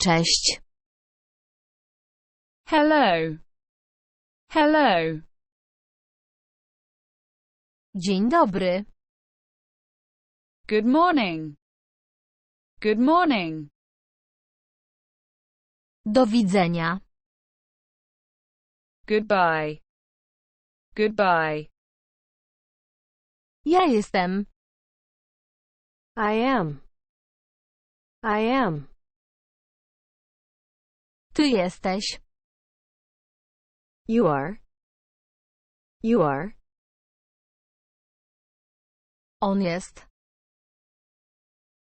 Cześć. Hello. Hello. Dzień dobry. Good morning. Good morning. Do widzenia. Goodbye. Goodbye. Ja jestem. I am. I am. Ty jesteś. You are. You are. On jest.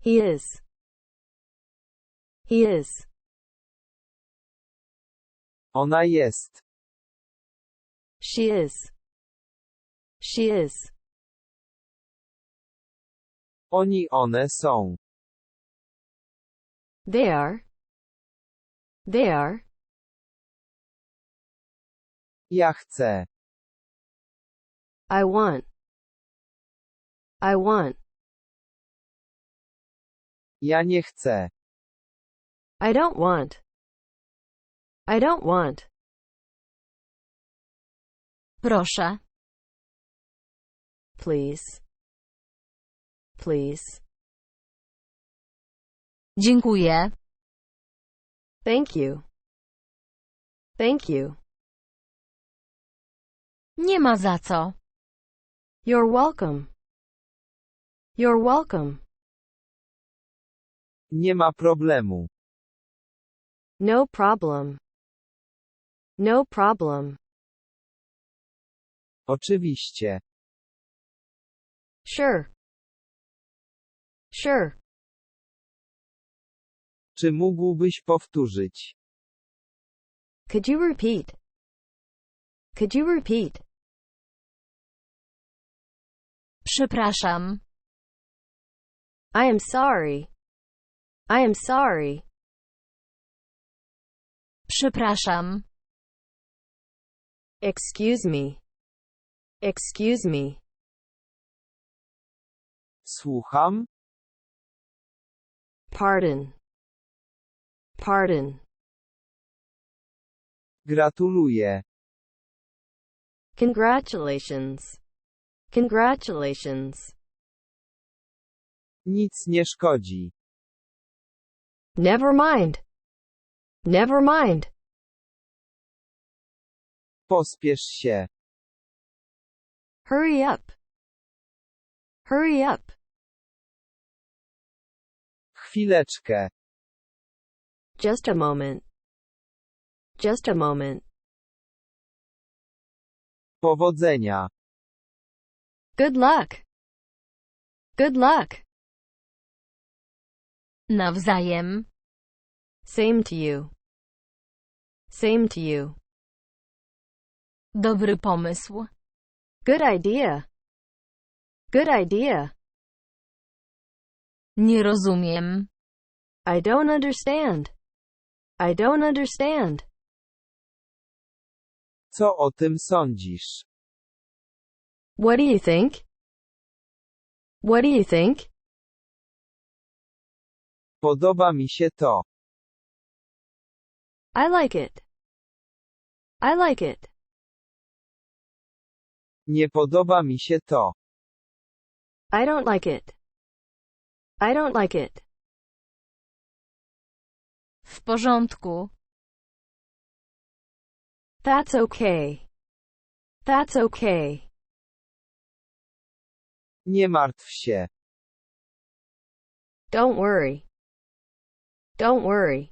He is. He is. Ona jest. She is. She is. Oni, one są. They are. They are. Ja chcę. I want. I want. Ja nie chcę. I don't want. I don't want. Proszę. Please. Please. Dziękuję. Thank you. Thank you. Nie ma za co. You're welcome. You're welcome. Nie ma problemu. No problem. No problem. Oczywiście. Sure. Sure. Czy mógłbyś powtórzyć? Could you repeat? Could you repeat? Przepraszam. I am sorry. I am sorry. Przepraszam. Excuse me. Excuse me. Słucham? Pardon. Pardon. Gratuluję. Congratulations. Congratulations. Nic nie szkodzi. Never mind. Never mind. Pospiesz się. Hurry up. Hurry up. Chwileczkę. Just a moment. Just a moment. Powodzenia. Good luck. Good luck. Nawzajem. Same to you. Same to you. Dobry pomysł. Good idea. Good idea. Nie rozumiem. I don't understand. I don't understand. Co o tym sądzisz? What do you think? What do you think? Podoba mi się to. I like it. I like it. Nie podoba mi się to. I don't like it. I don't like it. W porządku. That's okay. That's okay. Nie martw się. Don't worry. Don't worry.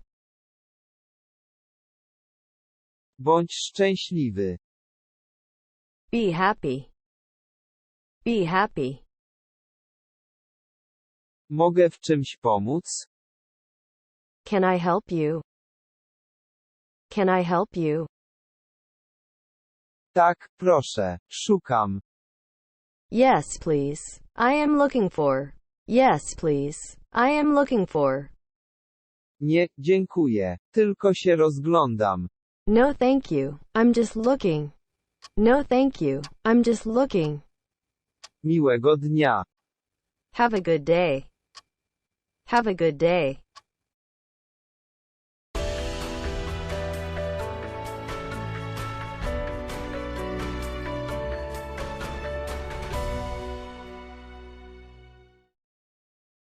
Bądź szczęśliwy. Be happy. Be happy. Mogę w czymś pomóc? Can I help you? Can I help you? Tak, proszę. Szukam. Yes, please. I am looking for. Yes, please. I am looking for. Nie, dziękuję. Tylko się rozglądam. No, thank you. I'm just looking. No, thank you. I'm just looking. Miłego dnia. Have a good day. Have a good day.